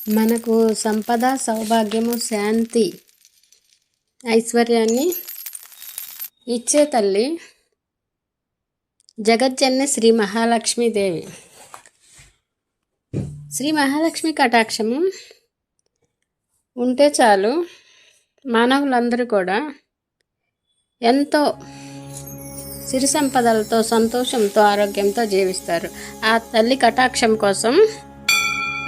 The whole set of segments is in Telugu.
మనకు సంపద, సౌభాగ్యము, శాంతి, ఐశ్వర్యాన్ని ఇచ్చే తల్లి జగజ్జనని శ్రీ మహాలక్ష్మీదేవి. శ్రీ మహాలక్ష్మి కటాక్షము ఉంటే చాలు, మానవులందరూ కూడా ఎంతో సిరి సంపదలతో, సంతోషంతో, ఆరోగ్యంతో జీవిస్తారు. ఆ తల్లి కటాక్షం కోసం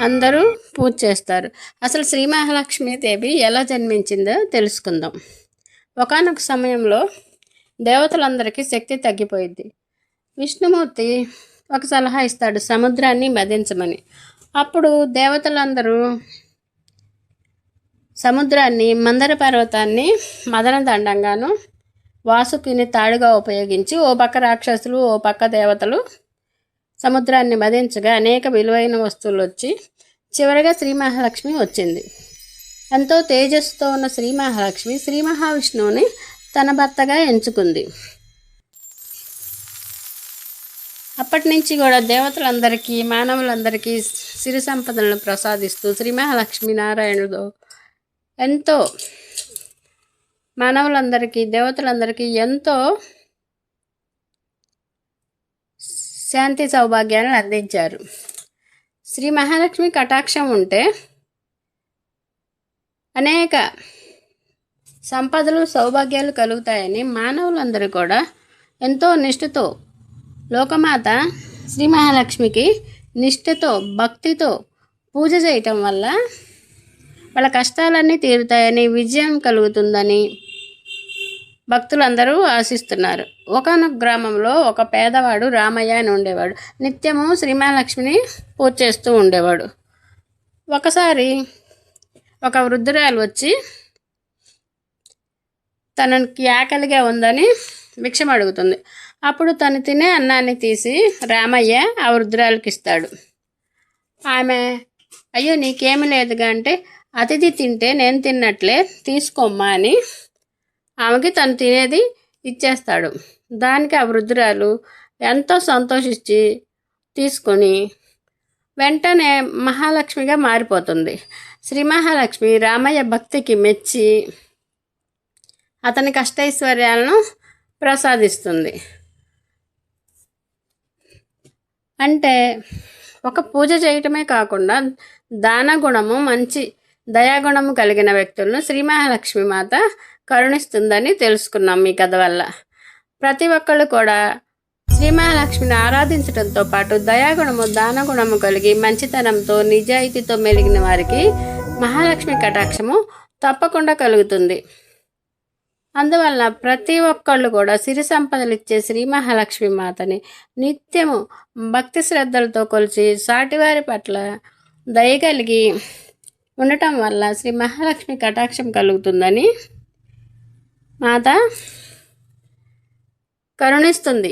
అందరూ పూజ చేస్తారు. అసలు శ్రీ మహాలక్ష్మీదేవి ఎలా జన్మించిందో తెలుసుకుందాం. ఒకానొక సమయంలో దేవతలందరికీ శక్తి తగ్గిపోయింది. విష్ణుమూర్తి ఒక సలహా ఇస్తాడు, సముద్రాన్ని మదించమని. అప్పుడు దేవతలందరూ సముద్రాన్ని, మందర పర్వతాన్ని మదనదండంగాను, వాసుకిని తాడుగా ఉపయోగించి ఓ పక్క రాక్షసులు, ఓ పక్క దేవతలు సముద్రాన్ని మదించగా అనేక విలువైన వస్తువులు వచ్చి చివరిగా శ్రీ మహాలక్ష్మి వచ్చింది. ఎంతో తేజస్సుతో ఉన్న శ్రీ మహాలక్ష్మి శ్రీ మహావిష్ణువుని తన భర్తగా ఎంచుకుంది. అప్పటి నుంచి కూడా దేవతలందరికీ, మానవులందరికీ సిరి సంపదలను ప్రసాదిస్తూ శ్రీ మహాలక్ష్మి నారాయణుడు ఎంతో మానవులందరికీ, దేవతలందరికీ ఎంతో శాంతి సౌభాగ్యాలను అందించారు. శ్రీ మహాలక్ష్మి కటాక్షం ఉంటే అనేక సంపదలు, సౌభాగ్యాలు కలుగుతాయని మానవులందరూ కూడా ఎంతో నిష్ఠతో, లోకమాత శ్రీ మహాలక్ష్మికి నిష్ఠతో, భక్తితో పూజ చేయటం వల్ల వాళ్ళ కష్టాలన్నీ తీరుతాయని, విజయం కలుగుతుందని భక్తులందరూ ఆశిస్తున్నారు. ఒకనొక గ్రామంలో ఒక పేదవాడు రామయ్య అని ఉండేవాడు. నిత్యము శ్రీ మహాలక్ష్మిని పూజ చేస్తూ ఉండేవాడు. ఒకసారి ఒక వృద్ధురాలు వచ్చి తనకి ఆకలిగా ఉందని భిక్షం అడుగుతుంది. అప్పుడు తను తినే అన్నాన్ని తీసి రామయ్య ఆ వృద్ధురాలకి ఇస్తాడు. ఆమె, అయ్యో నీకేమి లేదుగా అంటే, అతిథి తింటే నేను తిన్నట్లే, తీసుకోమ్మా అని ఆమెకి తను తినేది ఇచ్చేస్తాడు. దానికి ఆ వృద్ధురాలు ఎంతో సంతోషించి తీసుకొని వెంటనే మహాలక్ష్మిగా మారిపోతుంది. శ్రీ మహాలక్ష్మి రామయ్య భక్తికి మెచ్చి అతని కష్టైశ్వర్యాలను ప్రసాదిస్తుంది. అంటే ఒక పూజ చేయటమే కాకుండా దాన గుణము, మంచి దయాగుణము కలిగిన వ్యక్తులను శ్రీ మహాలక్ష్మి మాత కరుణిస్తుందని తెలుసుకున్నాం ఈ కథ వల్ల. ప్రతి ఒక్కళ్ళు కూడా శ్రీ మహాలక్ష్మిని ఆరాధించడంతో పాటు దయాగుణము, దానగుణము కలిగి మంచితనంతో, నిజాయితీతో మెలిగిన వారికి మహాలక్ష్మి కటాక్షము తప్పకుండా కలుగుతుంది. అందువల్ల ప్రతి ఒక్కళ్ళు కూడా సిరి సంపదలు ఇచ్చే శ్రీ మహాలక్ష్మి మాతని నిత్యము భక్తి శ్రద్ధలతో కొలిచి సాటివారి పట్ల దయ కలిగి ఉండటం వల్ల శ్రీ మహాలక్ష్మి కటాక్షం కలుగుతుందని మాత కరుణిస్తుంది.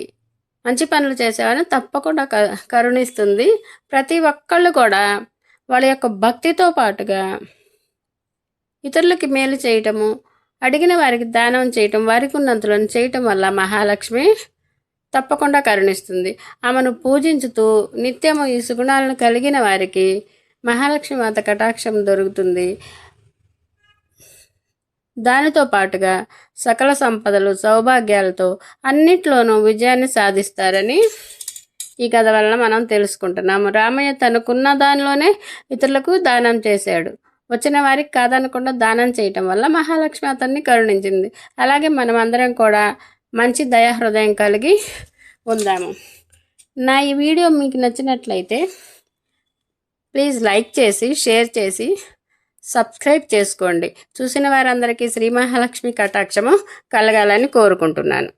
మంచి పనులు చేసేవారిని తప్పకుండా కరుణిస్తుంది. ప్రతి ఒక్కళ్ళు కూడా వాళ్ళ యొక్క భక్తితో పాటుగా ఇతరులకి మేలు చేయటము, అడిగిన వారికి దానం చేయటం, వారికి ఉన్నంతలను చేయటం వల్ల మహాలక్ష్మి తప్పకుండా కరుణిస్తుంది. ఆమెను పూజించుతూ నిత్యము ఈ సుగుణాలను కలిగిన వారికి మహాలక్ష్మి మాత కటాక్షం దొరుకుతుంది. దానితో పాటుగా సకల సంపదలు, సౌభాగ్యాలతో అన్నిట్లోనూ విజయాన్ని సాధిస్తారని ఈ కథ వలన మనం తెలుసుకుంటున్నాము. రామయ్య తనకున్న దానిలోనే ఇతరులకు దానం చేశాడు. వచ్చిన వారికి కాదనకుండా దానం చేయటం వల్ల మహాలక్ష్మి అతన్ని కరుణించింది. అలాగే మనం అందరం కూడా మంచి దయాహృదయం కలిగి ఉందాము. నా ఈ వీడియో మీకు నచ్చినట్లయితే ప్లీజ్ లైక్ చేసి, షేర్ చేసి, సబ్స్క్రైబ్ చేసుకోండి. చూసిన వారందరికీ శ్రీ మహాలక్ష్మి కటాక్షము కలగాలని కోరుకుంటున్నాను.